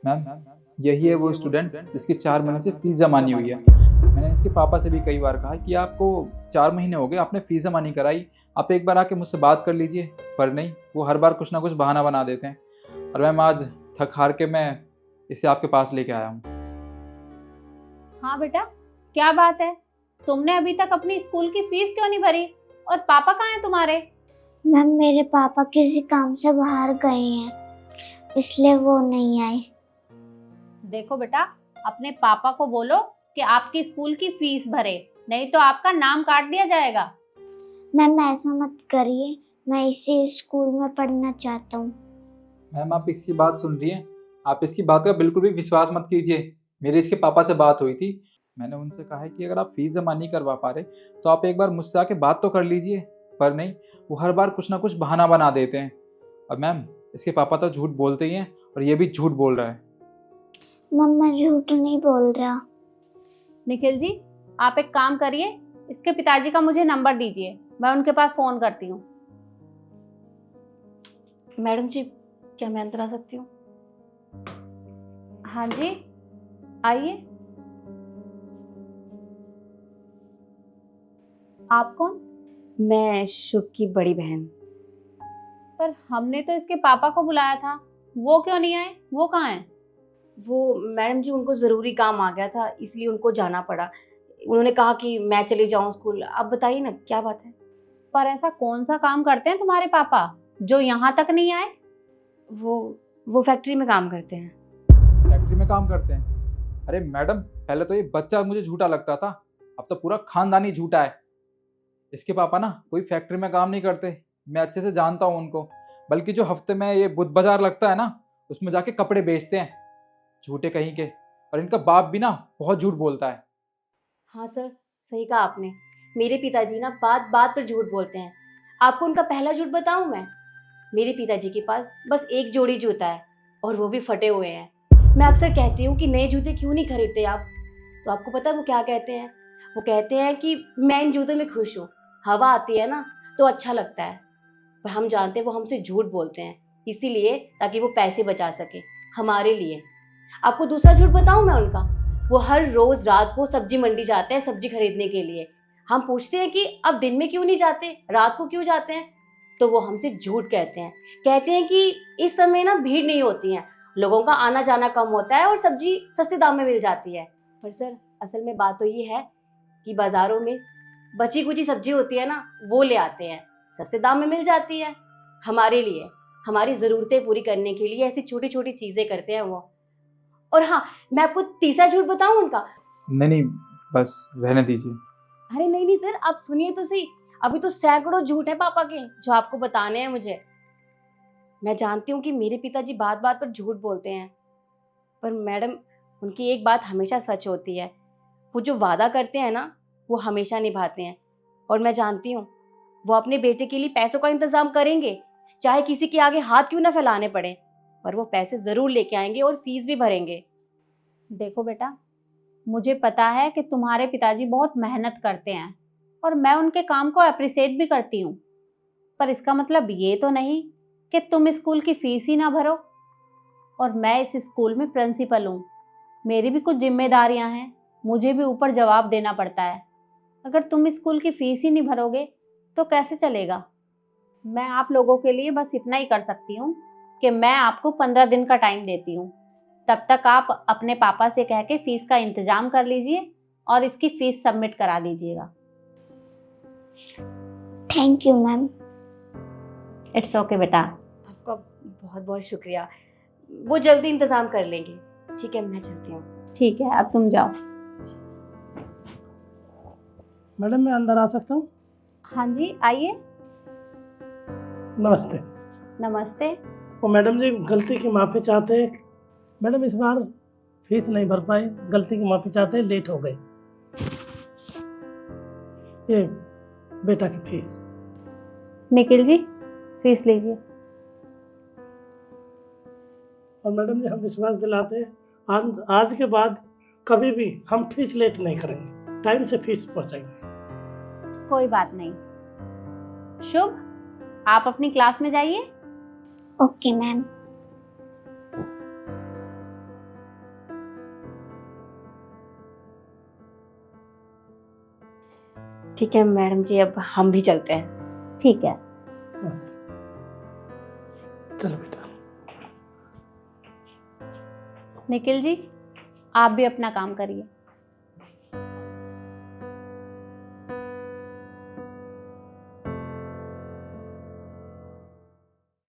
Ma'am, यही है वो स्टूडेंट जिसकी 4 महीने से फीस जमा नहीं हुई है। मैंने इसके पापा से भी कई बार कहा कि आपको 4 महीने हो गए, आपने फीस जमा नहीं कराई, आप एक बार आके मुझसे बात कर लीजिए, पर नहीं, वो हर बार कुछ ना कुछ बहाना बना देते हैं। और मैम, आज थक हार के मैं इसे आपके पास लेके आया हूँ। हाँ बेटा, क्या बात है? तुमने अभी तक अपनी स्कूल की फीस क्यों नहीं भरी? और पापा कहाँ हैं तुम्हारे? मैम, मेरे पापा किसी काम से बाहर गए हैं, इसलिए वो नहीं आए। देखो बेटा, अपने पापा को बोलो कि आपकी स्कूल की फीस भरे, नहीं तो आपका नाम काट दिया जाएगा। मैम, ऐसा मत करिए, मैं इसी स्कूल में पढ़ना चाहता हूँ। मैम, आप इसकी बात सुन रही हैं? आप इसकी बात का बिल्कुल भी विश्वास मत कीजिए। मेरी इसके पापा से बात हुई थी, मैंने उनसे कहा है कि अगर आप फीस जमा नहीं करवा पा रहे तो आप एक बार मुझसे आके बात तो कर लीजिए, पर नहीं, वो हर बार कुछ ना कुछ बहाना बना देते हैं। और मैम, इसके पापा तो झूठ बोलते ही हैं और ये भी झूठ बोल रहा है। मैम, मैं झूठ नहीं बोल रहा। निखिल जी, आप एक काम करिए, इसके पिताजी का मुझे नंबर दीजिए, मैं उनके पास फोन करती हूँ। मैडम जी, क्या मैं अंदर आ सकती हूँ? हाँ जी, आइए। आप कौन? मैं शुभ की बड़ी बहन। पर हमने तो इसके पापा को बुलाया था, वो क्यों नहीं आए? वो कहाँ हैं? वो मैडम जी, उनको ज़रूरी काम आ गया था, इसलिए उनको जाना पड़ा। उन्होंने कहा कि मैं चली जाऊँ स्कूल। आप बताइए ना, क्या बात है? पर ऐसा कौन सा काम करते हैं तुम्हारे पापा जो यहाँ तक नहीं आए? वो फैक्ट्री में काम करते हैं। फैक्ट्री में काम करते हैं? अरे मैडम, पहले तो ये बच्चा मुझे झूठा लगता था, अब तो पूरा खानदानी झूठा है। इसके पापा ना कोई फैक्ट्री में काम नहीं करते, मैं अच्छे से जानता हूँ उनको। बल्कि जो हफ्ते में ये बुध बाजार लगता है ना, उसमें जाके कपड़े बेचते हैं, झूठे कहीं के। और इनका बाप भी ना बहुत झूठ बोलता है। हाँ सर, सही कहा आपने। मेरे पिताजी ना बात बात पर झूठ बोलते हैं। आपको उनका पहला झूठ बताऊं मैं? मेरे पिताजी के पास बस एक जोड़ी जूता है, और वो भी फटे हुए हैं। मैं अक्सर कहती हूँ कि नए जूते क्यों नहीं खरीदते आप, तो आपको पता है वो क्या कहते हैं? वो कहते हैं कि मैं इन जूतों में खुश हूँ, हवा आती है ना तो अच्छा लगता है। पर हम जानते हैं वो हमसे झूठ बोलते हैं, इसीलिए ताकि वो पैसे बचा सके हमारे लिए। आपको दूसरा झूठ बताऊं मैं उनका? वो हर रोज रात को सब्जी मंडी जाते हैं सब्जी खरीदने के लिए। हम पूछते हैं कि अब दिन में क्यों नहीं जाते, रात को क्यों जाते हैं? तो वो हमसे झूठ कहते हैं कि इस समय ना भीड़ नहीं होती है, लोगों का आना जाना कम होता है और सब्जी सस्ते दाम में मिल जाती है। पर सर, असल में बात तो ये है कि बाजारों में बची कुची सब्जी होती है ना, वो ले आते हैं, सस्ते दाम में मिल जाती है। हमारे लिए, हमारी ज़रूरतें पूरी करने के लिए ऐसी छोटी छोटी चीज़ें करते हैं वो। और हाँ, मैं आपको तीसरा झूठ बताऊं उनका? नहीं नहीं, बस रहने दीजिए। अरे नहीं नहीं सर, आप सुनिए तो सही। अभी तो सैकड़ों झूठ है पापा के जो आपको बताने हैं मुझे। मैं जानती हूँ कि मेरे पिताजी बात बात पर झूठ बोलते हैं, पर मैडम, उनकी एक बात हमेशा सच होती है। वो जो वादा करते हैं ना, वो हमेशा निभाते हैं। और मैं जानती हूँ वो अपने बेटे के लिए पैसों का इंतजाम करेंगे, चाहे किसी के आगे हाथ क्यों ना फैलाने पड़े, पर वो पैसे जरूर लेके आएंगे और फीस भी भरेंगे। देखो बेटा, मुझे पता है कि तुम्हारे पिताजी बहुत मेहनत करते हैं और मैं उनके काम को अप्रिशिएट भी करती हूँ, पर इसका मतलब ये तो नहीं कि तुम स्कूल की फीस ही ना भरो। और मैं इस स्कूल में प्रिंसिपल हूँ, मेरी भी कुछ जिम्मेदारियाँ हैं, मुझे भी ऊपर जवाब देना पड़ता है। अगर तुम स्कूल की फीस ही नहीं भरोगे तो कैसे चलेगा? मैं आप लोगों के लिए बस इतना ही कर सकती हूँ कि मैं आपको 15 दिन का टाइम देती हूँ। तब तक आप अपने पापा से कह के फीस का इंतजाम कर लीजिए और इसकी फीस सबमिट करा दीजिएगा। Thank you ma'am. It's okay बेटा। आपका बहुत बहुत शुक्रिया। वो जल्दी इंतजाम कर लेंगे। ठीक है, मैं चलती हूँ। ठीक है, अब तुम जाओ। मैडम, मैं अंदर आ सकता हूँ? हाँ जी, आइए। नमस्ते। नमस्ते। वो मैडम जी, गलती की माफ़ी चाहते हैं। मैडम, इस बार फीस नहीं भर पाए, गलती की माफ़ी चाहते हैं, लेट हो गए। ये बेटा की फीस। निखिल जी, फीस लीजिए। और मैडम जी, हम विश्वास दिलाते हैं आज के बाद कभी भी हम फीस लेट नहीं करेंगे, टाइम से फीस पहुँचाएंगे। कोई बात नहीं। शुभ, आप अपनी क्लास में जाइए। Okay ma'am. ठीक है मैडम जी, अब हम भी चलते हैं। ठीक है। चलो बेटा। निखिल जी, आप भी अपना काम करिए।